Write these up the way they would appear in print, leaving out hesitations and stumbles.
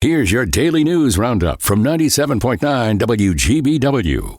Here's your daily news roundup from 97.9 WGBW.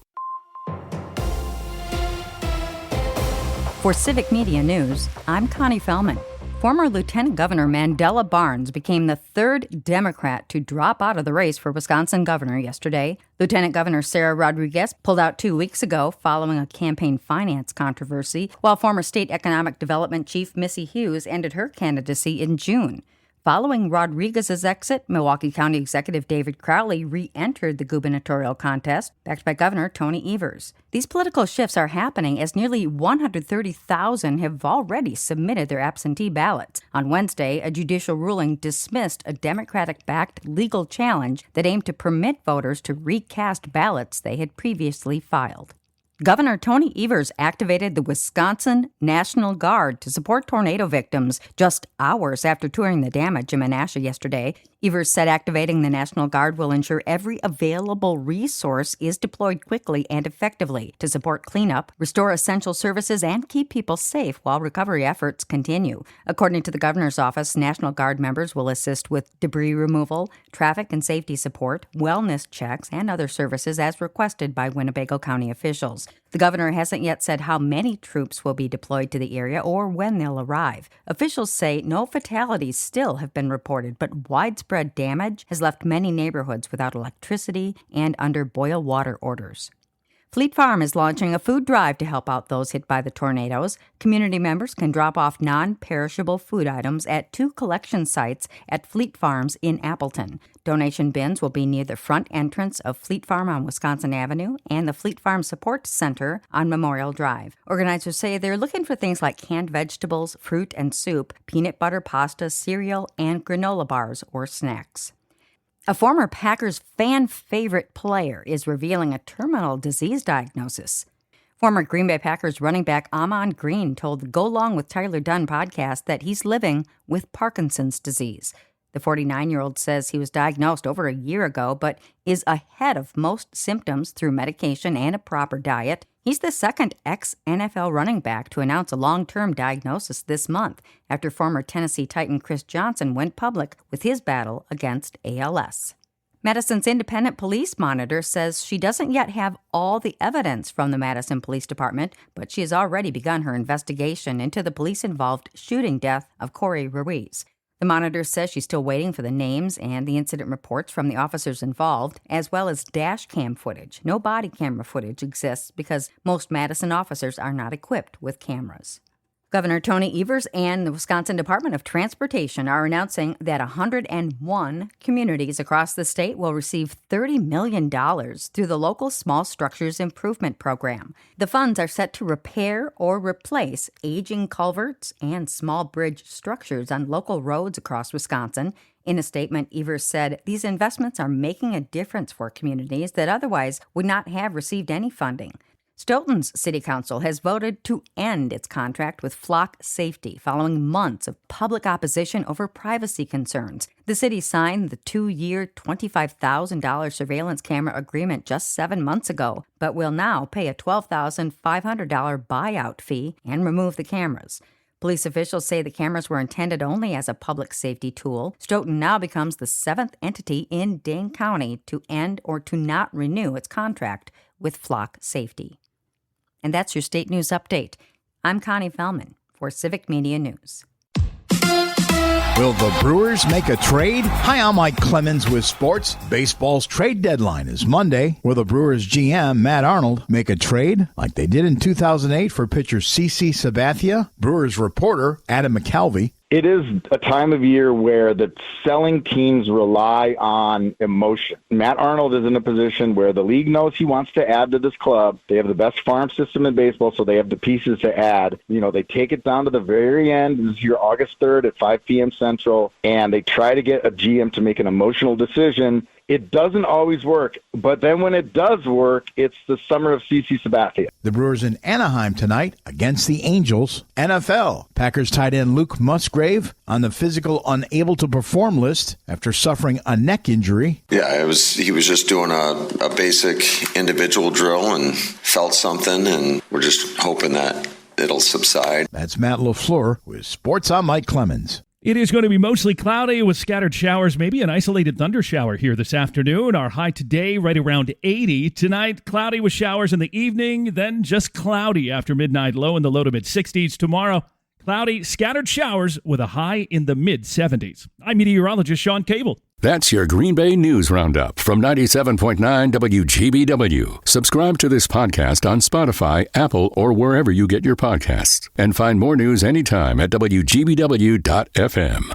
For Civic Media News, I'm Connie Fellman. Former Lieutenant Governor Mandela Barnes became the third Democrat to drop out of the race for Wisconsin governor yesterday. Lieutenant Governor Sarah Rodriguez pulled out 2 weeks ago following a campaign finance controversy, while former State Economic Development Chief Missy Hughes ended her candidacy in June. Following Rodriguez's exit, Milwaukee County Executive David Crowley re-entered the gubernatorial contest, backed by Governor Tony Evers. These political shifts are happening as nearly 130,000 have already submitted their absentee ballots. On Wednesday, a judicial ruling dismissed a Democratic-backed legal challenge that aimed to permit voters to recast ballots they had previously filed. Governor Tony Evers activated the Wisconsin National Guard to support tornado victims just hours after touring the damage in Menasha yesterday. Evers said activating the National Guard will ensure every available resource is deployed quickly and effectively to support cleanup, restore essential services, and keep people safe while recovery efforts continue. According to the governor's office, National Guard members will assist with debris removal, traffic and safety support, wellness checks, and other services as requested by Winnebago County officials. The governor hasn't yet said how many troops will be deployed to the area or when they'll arrive. Officials say no fatalities still have been reported, but widespread damage has left many neighborhoods without electricity and under boil water orders. Fleet Farm is launching a food drive to help out those hit by the tornadoes. Community members can drop off non-perishable food items at 2 collection sites at Fleet Farms in Appleton. Donation bins will be near the front entrance of Fleet Farm on Wisconsin Avenue and the Fleet Farm Support Center on Memorial Drive. Organizers say they're looking for things like canned vegetables, fruit and soup, peanut butter pasta, cereal, and granola bars or snacks. A former Packers fan favorite player is revealing a terminal disease diagnosis. Former Green Bay Packers running back Ahman Green told the Go Long with Tyler Dunn podcast that he's living with Parkinson's disease. The 49-year-old says he was diagnosed over a year ago, but is ahead of most symptoms through medication and a proper diet. He's the second ex-NFL running back to announce a long-term diagnosis this month after former Tennessee Titan Chris Johnson went public with his battle against ALS. Madison's independent police monitor says she doesn't yet have all the evidence from the Madison Police Department, but she has already begun her investigation into the police-involved shooting death of Corey Ruiz. The monitor says she's still waiting for the names and the incident reports from the officers involved, as well as dash cam footage. No body camera footage exists because most Madison officers are not equipped with cameras. Governor Tony Evers and the Wisconsin Department of Transportation are announcing that 101 communities across the state will receive $30 million through the local Small Structures Improvement Program. The funds are set to repair or replace aging culverts and small bridge structures on local roads across Wisconsin. In a statement, Evers said these investments are making a difference for communities that otherwise would not have received any funding. Stoughton's City Council has voted to end its contract with Flock Safety following months of public opposition over privacy concerns. The city signed the 2-year, $25,000 surveillance camera agreement just 7 months ago, but will now pay a $12,500 buyout fee and remove the cameras. Police officials say the cameras were intended only as a public safety tool. Stoughton now becomes the 7th entity in Dane County to end or to not renew its contract with Flock Safety. And that's your state news update. I'm Connie Fellman for Civic Media News. Will the Brewers make a trade? Hi, I'm Mike Clemens with sports. Baseball's trade deadline is Monday. Will the Brewers GM, Matt Arnold, make a trade like they did in 2008 for pitcher CC Sabathia? Brewers reporter Adam McCalvey. It is a time of year where the selling teams rely on emotion. Matt Arnold is in a position where the league knows he wants to add to this club. They have the best farm system in baseball, so they have the pieces to add. You know, they take it down to the very end. This is your August 3rd at 5 p.m. Central, and they try to get a GM to make an emotional decision. It doesn't always work, but then when it does work, it's the summer of CC Sabathia. The Brewers in Anaheim tonight against the Angels. NFL. Packers tight end Luke Musgrave on the physical unable to perform list after suffering a neck injury. Yeah, he was just doing a basic individual drill and felt something, and we're just hoping that it'll subside. That's Matt LaFleur with Sports. I'm Mike Clemens. It is going to be mostly cloudy with scattered showers, maybe an isolated thunder shower here this afternoon. Our high today right around 80. Tonight, cloudy with showers in the evening, then just cloudy after midnight, low in the low to mid-60s. Tomorrow, cloudy, scattered showers with a high in the mid-70s. I'm meteorologist Sean Cable. That's your Green Bay News Roundup from 97.9 WGBW. Subscribe to this podcast on Spotify, Apple, or wherever you get your podcasts. And find more news anytime at WGBW.FM.